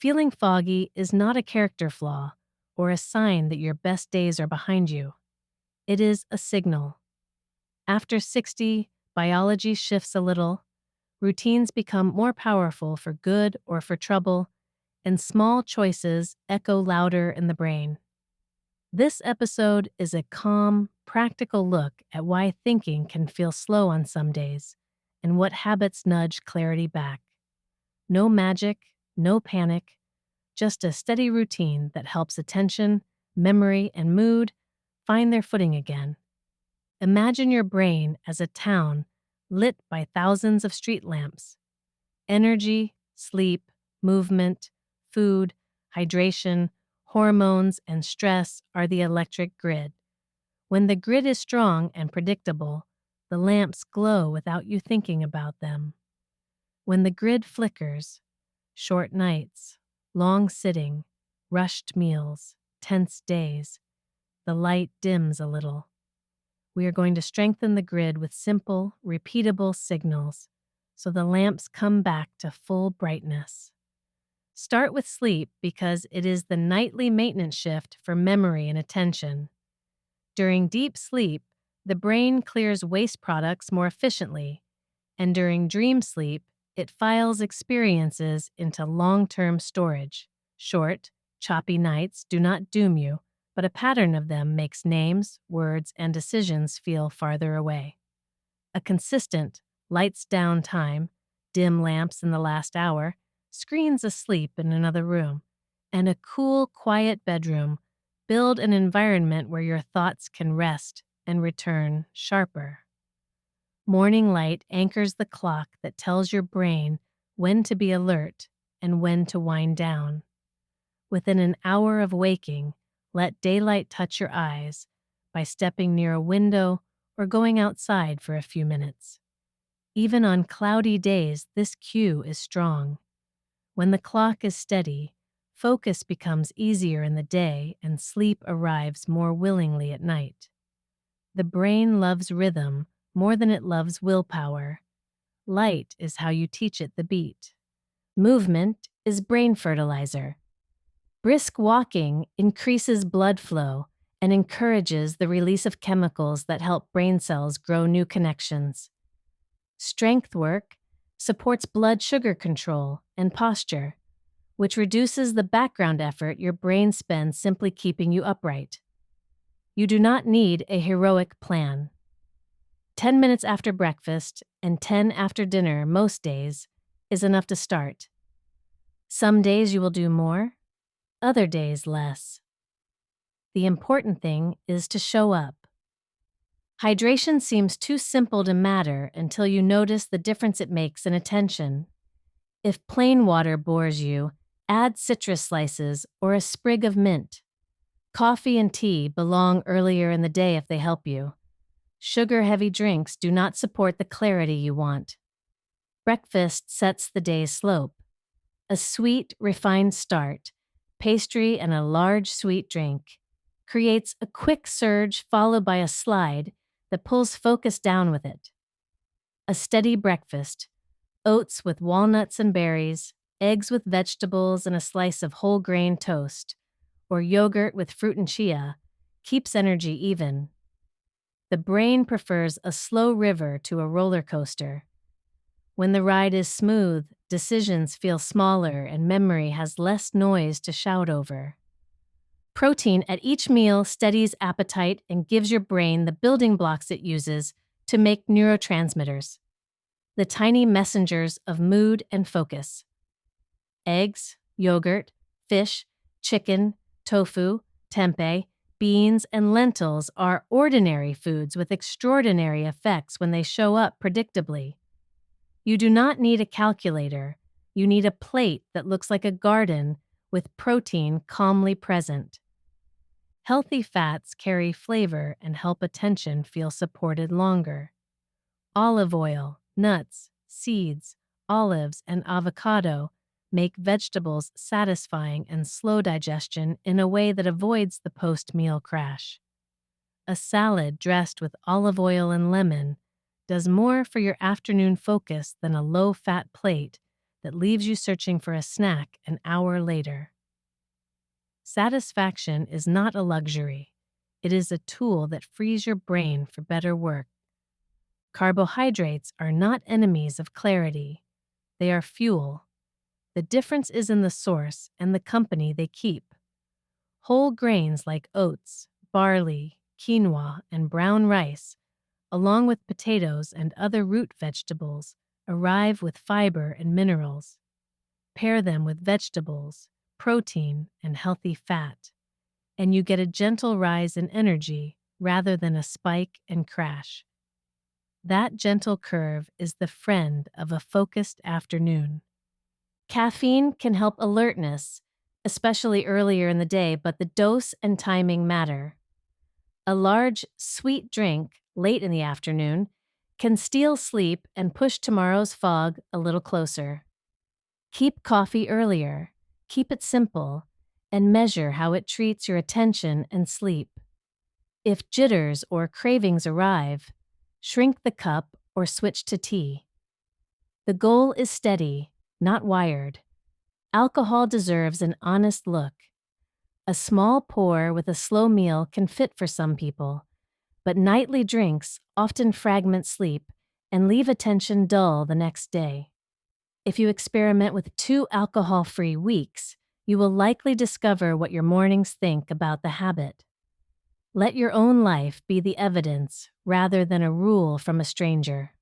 Feeling foggy is not a character flaw or a sign that your best days are behind you. It is a signal. After 60, biology shifts a little, routines become more powerful for good or for trouble, and small choices echo louder in the brain. This episode is a calm, practical look at why thinking can feel slow on some days and what habits nudge clarity back. No magic, no panic, just a steady routine that helps attention, memory, and mood find their footing again. Imagine your brain as a town lit by thousands of street lamps. Energy, sleep, movement, food, hydration, hormones, and stress are the electric grid. When the grid is strong and predictable, the lamps glow without you thinking about them. When the grid flickers, short nights, long sitting, rushed meals, tense days, the light dims a little. We are going to strengthen the grid with simple, repeatable signals so the lamps come back to full brightness. Start with sleep because it is the nightly maintenance shift for memory and attention. During deep sleep, the brain clears waste products more efficiently, and during dream sleep, it files experiences into long-term storage. Short, choppy nights do not doom you, but a pattern of them makes names, words, and decisions feel farther away. A consistent, lights down time, dim lamps in the last hour, screens asleep in another room, and a cool, quiet bedroom build an environment where your thoughts can rest and return sharper. Morning light anchors the clock that tells your brain when to be alert and when to wind down. Within an hour of waking, let daylight touch your eyes by stepping near a window or going outside for a few minutes. Even on cloudy days, this cue is strong. When the clock is steady, focus becomes easier in the day and sleep arrives more willingly at night. The brain loves rhythm more than it loves willpower. Light is how you teach it the beat. Movement is brain fertilizer. Brisk walking increases blood flow and encourages the release of chemicals that help brain cells grow new connections. Strength work supports blood sugar control and posture, which reduces the background effort your brain spends simply keeping you upright. You do not need a heroic plan. 10 minutes after breakfast and 10 after dinner most days is enough to start. Some days you will do more, other days less. The important thing is to show up. Hydration seems too simple to matter until you notice the difference it makes in attention. If plain water bores you, add citrus slices or a sprig of mint. Coffee and tea belong earlier in the day if they help you. Sugar-heavy drinks do not support the clarity you want. Breakfast sets the day's slope. A sweet, refined start, pastry and a large sweet drink, creates a quick surge followed by a slide that pulls focus down with it. A steady breakfast, oats with walnuts and berries, eggs with vegetables and a slice of whole grain toast, or yogurt with fruit and chia, keeps energy even. The brain prefers a slow river to a roller coaster. When the ride is smooth, decisions feel smaller and memory has less noise to shout over. Protein at each meal steadies appetite and gives your brain the building blocks it uses to make neurotransmitters, the tiny messengers of mood and focus. Eggs, yogurt, fish, chicken, tofu, tempeh, beans, and lentils are ordinary foods with extraordinary effects when they show up predictably. You do not need a calculator. You need a plate that looks like a garden with protein calmly present. Healthy fats carry flavor and help attention feel supported longer. Olive oil, nuts, seeds, olives, and avocado make vegetables satisfying and slow digestion in a way that avoids the post-meal crash. A salad dressed with olive oil and lemon does more for your afternoon focus than a low-fat plate that leaves you searching for a snack an hour later. Satisfaction is not a luxury. It is a tool that frees your brain for better work. Carbohydrates are not enemies of clarity. They are fuel. The difference is in the source and the company they keep. Whole grains like oats, barley, quinoa, and brown rice, along with potatoes and other root vegetables, arrive with fiber and minerals. Pair them with vegetables, protein, and healthy fat, and you get a gentle rise in energy rather than a spike and crash. That gentle curve is the friend of a focused afternoon. Caffeine can help alertness, especially earlier in the day, but the dose and timing matter. A large, sweet drink late in the afternoon can steal sleep and push tomorrow's fog a little closer. Keep coffee earlier, keep it simple, and measure how it treats your attention and sleep. If jitters or cravings arrive, shrink the cup or switch to tea. The goal is steady, not wired. Alcohol deserves an honest look. A small pour with a slow meal can fit for some people, but nightly drinks often fragment sleep and leave attention dull the next day. If you experiment with 2 alcohol-free weeks, you will likely discover what your mornings think about the habit. Let your own life be the evidence rather than a rule from a stranger.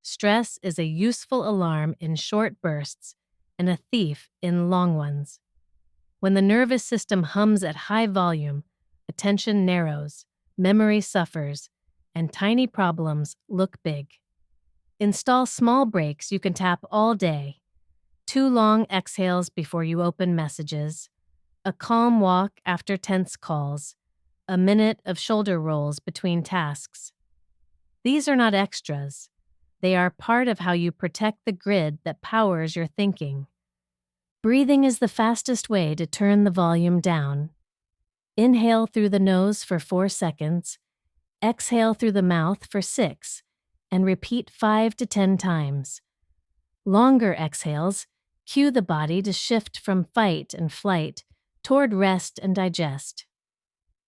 Stress is a useful alarm in short bursts and a thief in long ones. When the nervous system hums at high volume, attention narrows, memory suffers, and tiny problems look big. Install small breaks you can tap all day. 2 long exhales before you open messages, a calm walk after tense calls, a minute of shoulder rolls between tasks. These are not extras. They are part of how you protect the grid that powers your thinking. Breathing is the fastest way to turn the volume down. Inhale through the nose for 4 seconds, exhale through the mouth for 6, and repeat 5 to 10 times. Longer exhales cue the body to shift from fight and flight toward rest and digest.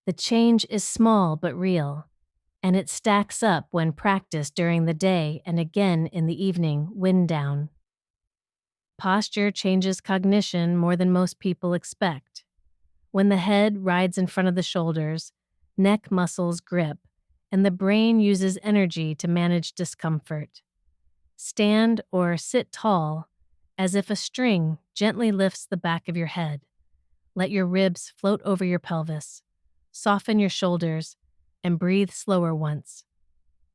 The change is small but real, and it stacks up when practiced during the day and again in the evening, wind down. Posture changes cognition more than most people expect. When the head rides in front of the shoulders, neck muscles grip, and the brain uses energy to manage discomfort. Stand or sit tall, as if a string gently lifts the back of your head. Let your ribs float over your pelvis. Soften your shoulders and breathe slower once.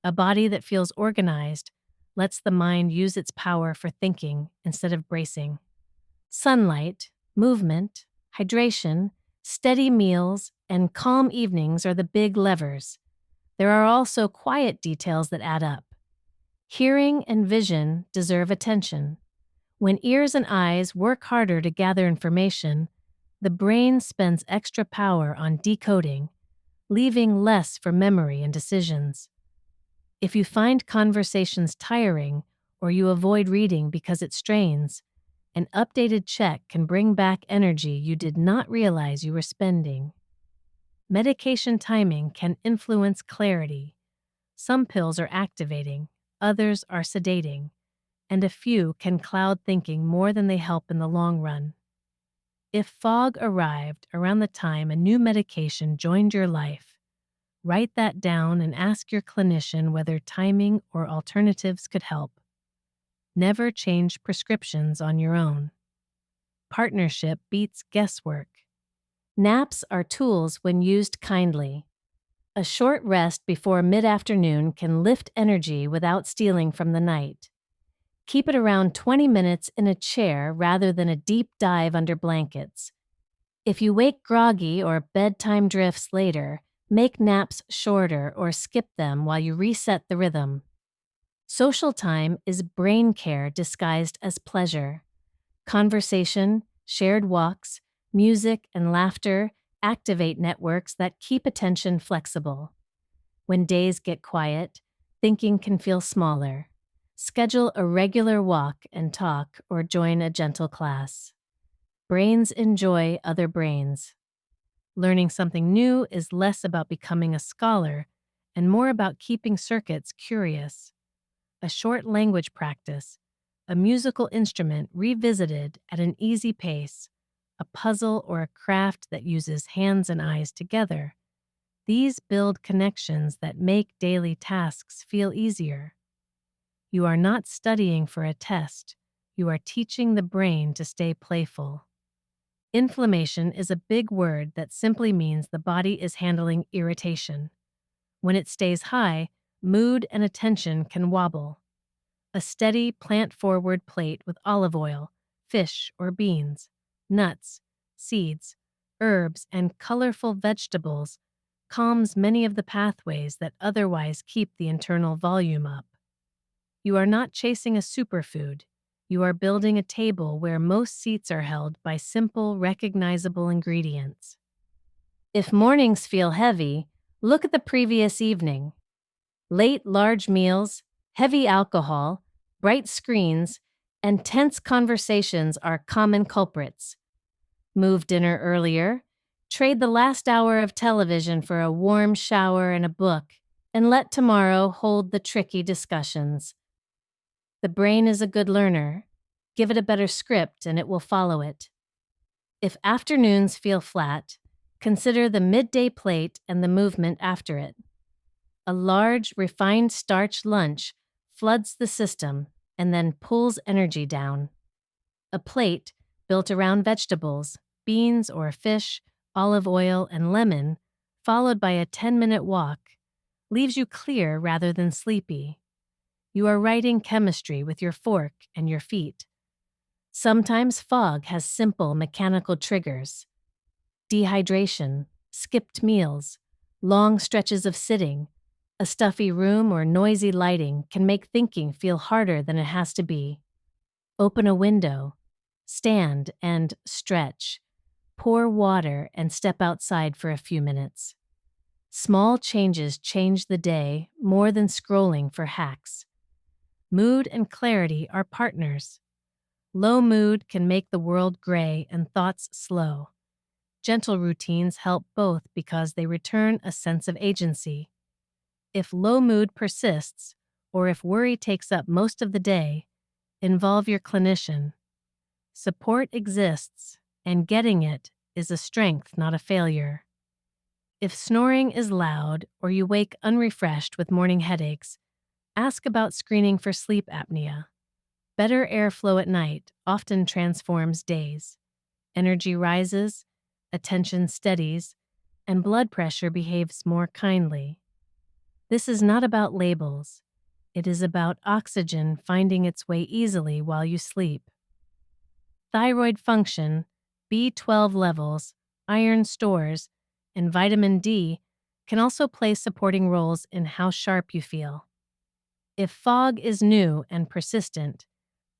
A body that feels organized lets the mind use its power for thinking instead of bracing. Sunlight, movement, hydration, steady meals, and calm evenings are the big levers. There are also quiet details that add up. Hearing and vision deserve attention. When ears and eyes work harder to gather information, the brain spends extra power on decoding, leaving less for memory and decisions. If you find conversations tiring or you avoid reading because it strains, an updated check can bring back energy you did not realize you were spending. Medication timing can influence clarity. Some pills are activating, others are sedating, and a few can cloud thinking more than they help in the long run. If fog arrived around the time a new medication joined your life, write that down and ask your clinician whether timing or alternatives could help. Never change prescriptions on your own. Partnership beats guesswork. Naps are tools when used kindly. A short rest before mid-afternoon can lift energy without stealing from the night. Keep it around 20 minutes in a chair rather than a deep dive under blankets. If you wake groggy or bedtime drifts later, make naps shorter or skip them while you reset the rhythm. Social time is brain care disguised as pleasure. Conversation, shared walks, music, and laughter activate networks that keep attention flexible. When days get quiet, thinking can feel smaller. Schedule a regular walk and talk or join a gentle class. Brains enjoy other brains. Learning something new is less about becoming a scholar and more about keeping circuits curious. A short language practice, a musical instrument revisited at an easy pace, a puzzle or a craft that uses hands and eyes together. These build connections that make daily tasks feel easier. You are not studying for a test. You are teaching the brain to stay playful. Inflammation is a big word that simply means the body is handling irritation. When it stays high, mood and attention can wobble. A steady, plant-forward plate with olive oil, fish or beans, nuts, seeds, herbs, and colorful vegetables calms many of the pathways that otherwise keep the internal volume up. You are not chasing a superfood. You are building a table where most seats are held by simple, recognizable ingredients. If mornings feel heavy, look at the previous evening. Late, large meals, heavy alcohol, bright screens, and tense conversations are common culprits. Move dinner earlier, trade the last hour of television for a warm shower and a book, and let tomorrow hold the tricky discussions. The brain is a good learner. Give it a better script and it will follow it. If afternoons feel flat, consider the midday plate and the movement after it. A large, refined starch lunch floods the system and then pulls energy down. A plate built around vegetables, beans or fish, olive oil, and lemon, followed by a 10-minute walk, leaves you clear rather than sleepy. You are writing chemistry with your fork and your feet. Sometimes fog has simple mechanical triggers. Dehydration, skipped meals, long stretches of sitting, a stuffy room or noisy lighting can make thinking feel harder than it has to be. Open a window, stand and stretch, pour water and step outside for a few minutes. Small changes change the day more than scrolling for hacks. Mood and clarity are partners. Low mood can make the world gray and thoughts slow. Gentle routines help both because they return a sense of agency. If low mood persists, or if worry takes up most of the day, involve your clinician. Support exists, and getting it is a strength, not a failure. If snoring is loud or you wake unrefreshed with morning headaches, ask about screening for sleep apnea. Better airflow at night often transforms days. Energy rises, attention steadies, and blood pressure behaves more kindly. This is not about labels. It is about oxygen finding its way easily while you sleep. Thyroid function, B12 levels, iron stores, and vitamin D can also play supporting roles in how sharp you feel. If fog is new and persistent,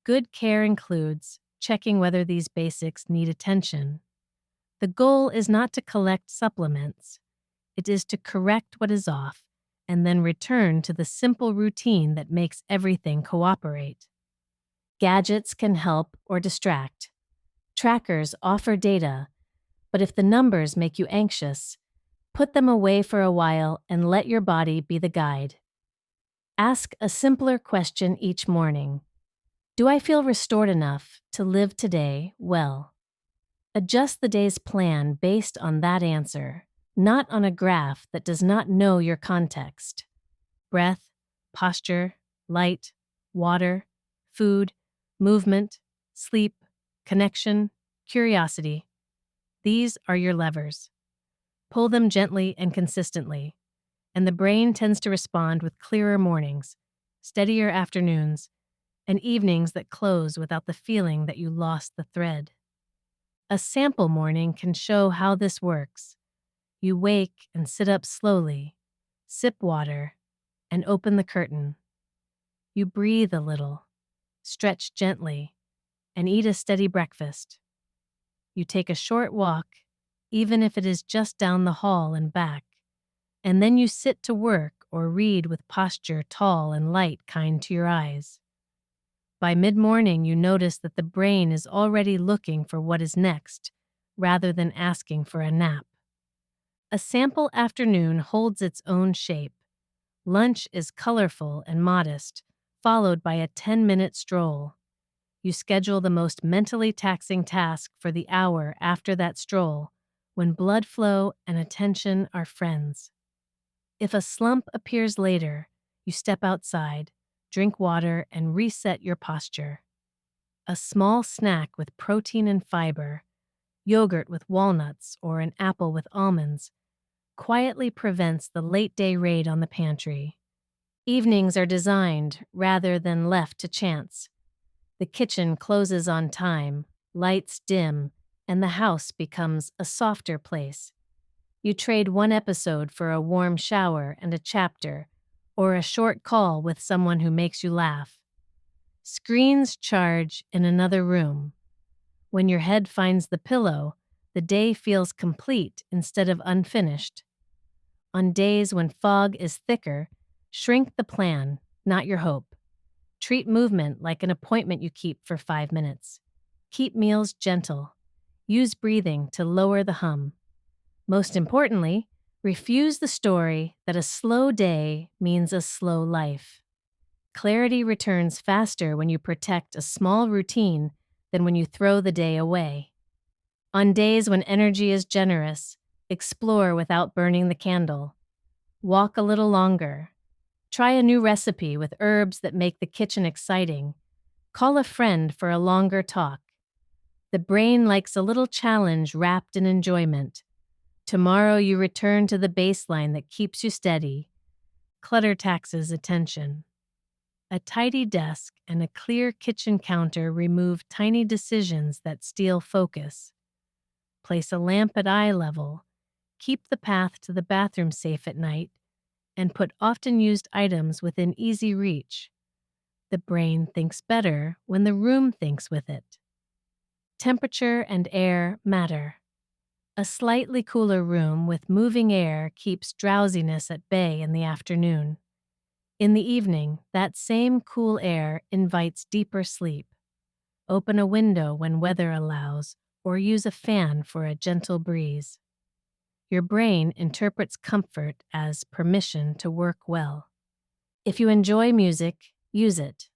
good care includes checking whether these basics need attention. The goal is not to collect supplements. It is to correct what is off and then return to the simple routine that makes everything cooperate. Gadgets can help or distract. Trackers offer data, but if the numbers make you anxious, put them away for a while and let your body be the guide. Ask a simpler question each morning. Do I feel restored enough to live today well? Adjust the day's plan based on that answer, not on a graph that does not know your context. Breath, posture, light, water, food, movement, sleep, connection, curiosity. These are your levers. Pull them gently and consistently, and the brain tends to respond with clearer mornings, steadier afternoons, and evenings that close without the feeling that you lost the thread. A sample morning can show how this works. You wake and sit up slowly, sip water, and open the curtain. You breathe a little, stretch gently, and eat a steady breakfast. You take a short walk, even if it is just down the hall and back, and then you sit to work or read with posture tall and light kind to your eyes. By mid-morning, you notice that the brain is already looking for what is next, rather than asking for a nap. A sample afternoon holds its own shape. Lunch is colorful and modest, followed by a 10-minute stroll. You schedule the most mentally taxing task for the hour after that stroll, when blood flow and attention are friends. If a slump appears later, you step outside, drink water, and reset your posture. A small snack with protein and fiber, yogurt with walnuts or an apple with almonds, quietly prevents the late-day raid on the pantry. Evenings are designed rather than left to chance. The kitchen closes on time, lights dim, and the house becomes a softer place. You trade one episode for a warm shower and a chapter, or a short call with someone who makes you laugh. Screens charge in another room. When your head finds the pillow, the day feels complete instead of unfinished. On days when fog is thicker, shrink the plan, not your hope. Treat movement like an appointment you keep for 5 minutes. Keep meals gentle. Use breathing to lower the hum. Most importantly, refuse the story that a slow day means a slow life. Clarity returns faster when you protect a small routine than when you throw the day away. On days when energy is generous, explore without burning the candle. Walk a little longer. Try a new recipe with herbs that make the kitchen exciting. Call a friend for a longer talk. The brain likes a little challenge wrapped in enjoyment. Tomorrow you return to the baseline that keeps you steady. Clutter taxes attention. A tidy desk and a clear kitchen counter remove tiny decisions that steal focus. Place a lamp at eye level. Keep the path to the bathroom safe at night, and put often used items within easy reach. The brain thinks better when the room thinks with it. Temperature and air matter. A slightly cooler room with moving air keeps drowsiness at bay in the afternoon. In the evening, that same cool air invites deeper sleep. Open a window when weather allows, or use a fan for a gentle breeze. Your brain interprets comfort as permission to work well. If you enjoy music, use it.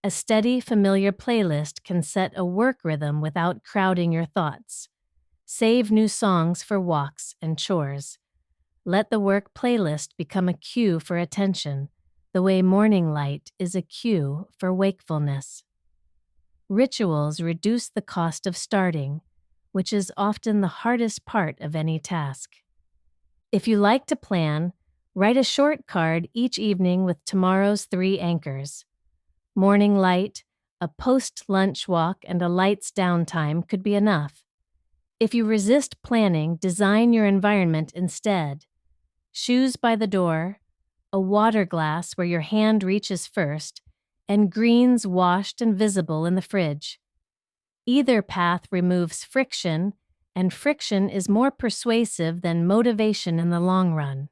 A steady, familiar playlist can set a work rhythm without crowding your thoughts. Save new songs for walks and chores. Let the work playlist become a cue for attention, the way morning light is a cue for wakefulness. Rituals reduce the cost of starting, which is often the hardest part of any task. If you like to plan, write a short card each evening with tomorrow's 3 anchors. Morning light, a post-lunch walk, and a lights down time could be enough. If you resist planning, design your environment instead. Shoes by the door, a water glass where your hand reaches first, and greens washed and visible in the fridge. Either path removes friction, and friction is more persuasive than motivation in the long run.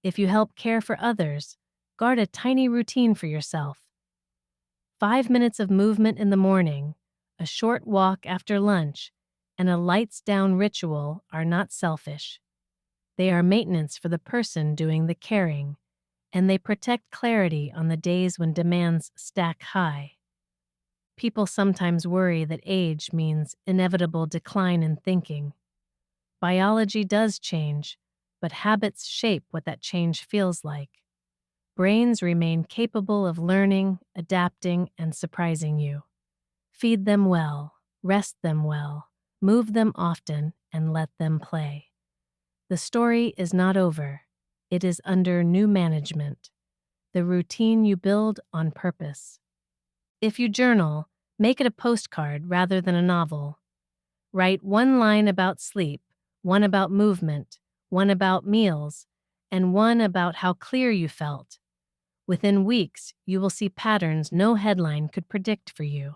If you help care for others, guard a tiny routine for yourself. 5 minutes of movement in the morning, a short walk after lunch, and a lights down ritual are not selfish. They are maintenance for the person doing the caring, and they protect clarity on the days when demands stack high. People sometimes worry that age means inevitable decline in thinking. Biology does change, but habits shape what that change feels like. Brains remain capable of learning, adapting, and surprising you. Feed them well, rest them well, move them often, and let them play. The story is not over. It is under new management. The routine you build on purpose. If you journal, make it a postcard rather than a novel. Write 1 line about sleep, 1 about movement, 1 about meals, and 1 about how clear you felt. Within weeks, you will see patterns no headline could predict for you.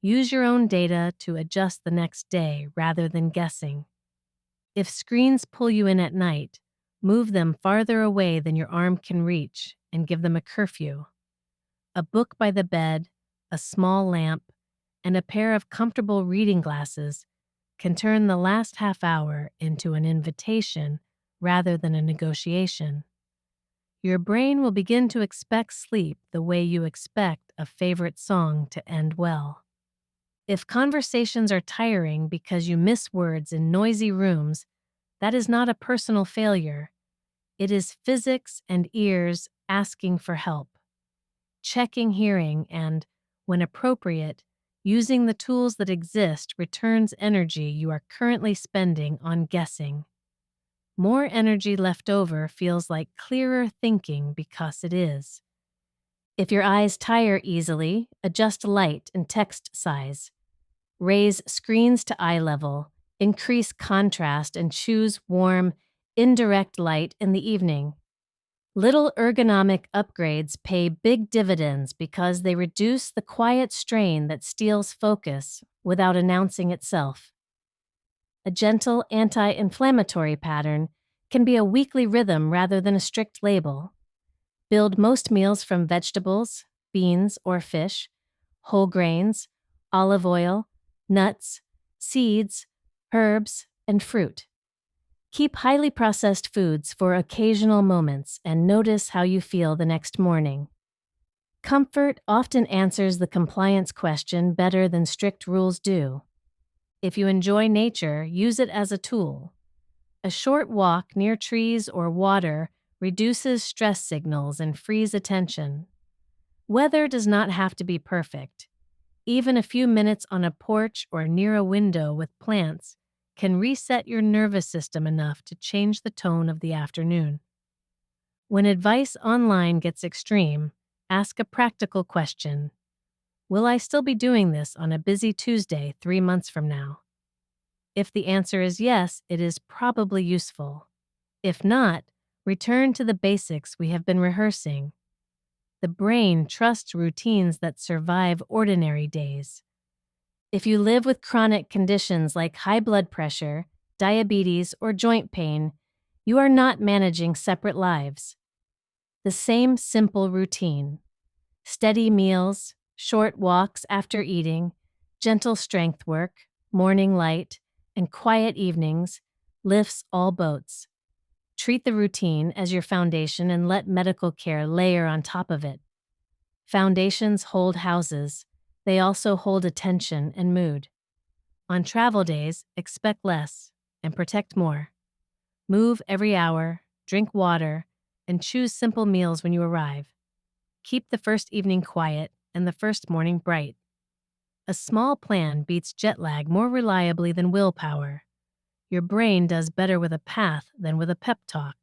Use your own data to adjust the next day rather than guessing. If screens pull you in at night, move them farther away than your arm can reach and give them a curfew. A book by the bed, a small lamp, and a pair of comfortable reading glasses can turn the last half hour into an invitation rather than a negotiation. Your brain will begin to expect sleep the way you expect a favorite song to end well. If conversations are tiring because you miss words in noisy rooms, that is not a personal failure. It is physics and ears asking for help. Checking hearing and, when appropriate, using the tools that exist returns energy you are currently spending on guessing. More energy left over feels like clearer thinking because it is. If your eyes tire easily, adjust light and text size. Raise screens to eye level, increase contrast, and choose warm, indirect light in the evening. Little ergonomic upgrades pay big dividends because they reduce the quiet strain that steals focus without announcing itself. A gentle anti-inflammatory pattern can be a weekly rhythm rather than a strict label. Build most meals from vegetables, beans or fish, whole grains, olive oil, nuts, seeds, herbs, and fruit. Keep highly processed foods for occasional moments and notice how you feel the next morning. Comfort often answers the compliance question better than strict rules do. If you enjoy nature, use it as a tool. A short walk near trees or water reduces stress signals and frees attention. Weather does not have to be perfect. Even a few minutes on a porch or near a window with plants can reset your nervous system enough to change the tone of the afternoon. When advice online gets extreme, ask a practical question. Will I still be doing this on a busy Tuesday 3 months from now? If the answer is yes, it is probably useful. If not, return to the basics we have been rehearsing. The brain trusts routines that survive ordinary days. If you live with chronic conditions like high blood pressure, diabetes, or joint pain, you are not managing separate lives. The same simple routine: steady meals, short walks after eating, gentle strength work, morning light, and quiet evenings lifts all boats. Treat the routine as your foundation and let medical care layer on top of it. Foundations hold houses. They also hold attention and mood. On travel days, expect less and protect more. Move every hour, drink water, and choose simple meals when you arrive. Keep the first evening quiet and the first morning bright. A small plan beats jet lag more reliably than willpower. Your brain does better with a path than with a pep talk.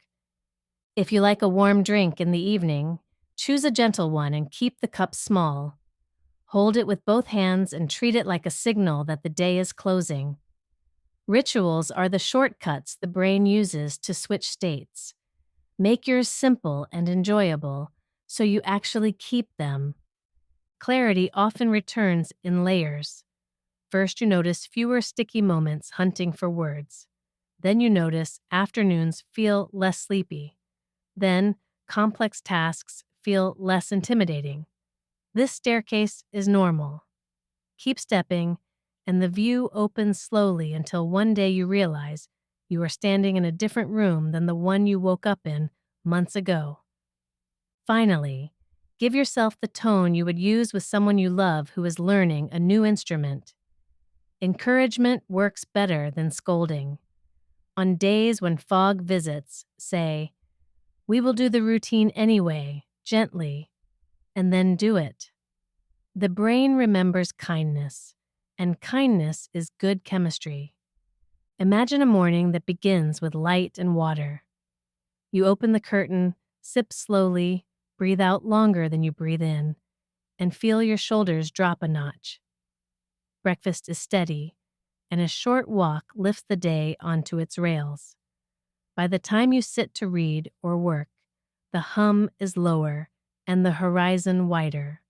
If you like a warm drink in the evening, choose a gentle one and keep the cup small. Hold it with both hands and treat it like a signal that the day is closing. Rituals are the shortcuts the brain uses to switch states. Make yours simple and enjoyable so you actually keep them. Clarity often returns in layers. First, you notice fewer sticky moments hunting for words. Then you notice afternoons feel less sleepy. Then, complex tasks feel less intimidating. This staircase is normal. Keep stepping, and the view opens slowly until one day you realize you are standing in a different room than the one you woke up in months ago. Finally, give yourself the tone you would use with someone you love who is learning a new instrument. Encouragement works better than scolding. On days when fog visits, say, "We will do the routine anyway, gently," and then do it. The brain remembers kindness, and kindness is good chemistry. Imagine a morning that begins with light and water. You open the curtain, sip slowly, breathe out longer than you breathe in, and feel your shoulders drop a notch. Breakfast is steady, and a short walk lifts the day onto its rails. By the time you sit to read or work, the hum is lower and the horizon wider.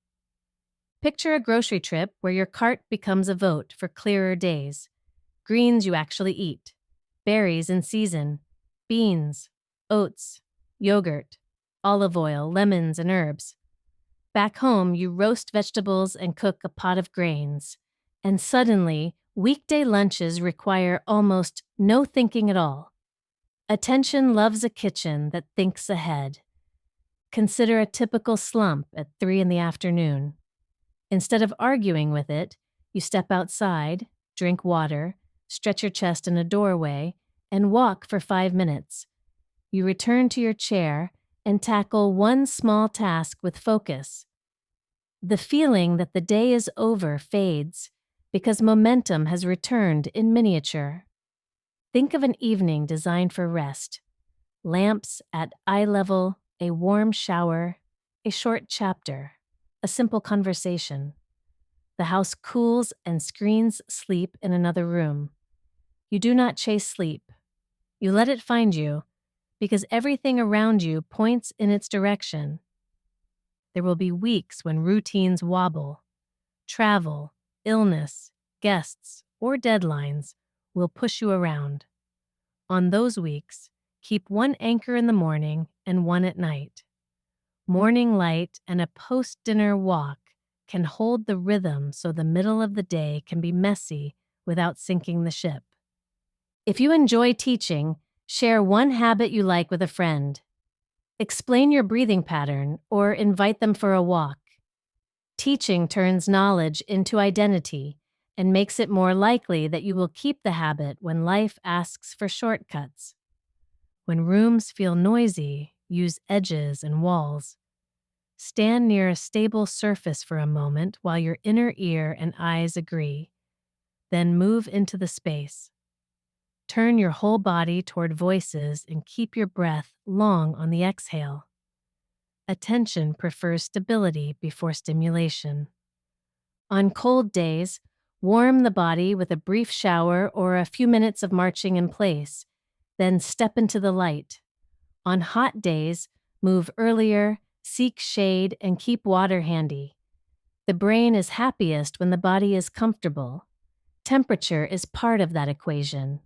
Picture a grocery trip where your cart becomes a vote for clearer days. Greens you actually eat, berries in season, beans, oats, yogurt, olive oil, lemons, and herbs. Back home, you roast vegetables and cook a pot of grains. And suddenly, weekday lunches require almost no thinking at all. Attention loves a kitchen that thinks ahead. Consider a typical slump at 3 in the afternoon. Instead of arguing with it, you step outside, drink water, stretch your chest in a doorway, and walk for 5 minutes. You return to your chair and tackle one small task with focus. The feeling that the day is over fades because momentum has returned in miniature. Think of an evening designed for rest. Lamps at eye level, a warm shower, a short chapter, a simple conversation. The house cools and screens sleep in another room. You do not chase sleep. You let it find you because everything around you points in its direction. There will be weeks when routines wobble. Travel, illness, guests, or deadlines will push you around. On those weeks, keep one anchor in the morning and one at night. Morning light and a post-dinner walk can hold the rhythm so the middle of the day can be messy without sinking the ship. If you enjoy teaching, share one habit you like with a friend. Explain your breathing pattern or invite them for a walk. Teaching turns knowledge into identity and makes it more likely that you will keep the habit when life asks for shortcuts. When rooms feel noisy, use edges and walls. Stand near a stable surface for a moment while your inner ear and eyes agree. Then move into the space. Turn your whole body toward voices and keep your breath long on the exhale. Attention prefers stability before stimulation. On cold days, warm the body with a brief shower or a few minutes of marching in place, then step into the light. On hot days, move earlier, seek shade, and keep water handy. The brain is happiest when the body is comfortable. Temperature is part of that equation.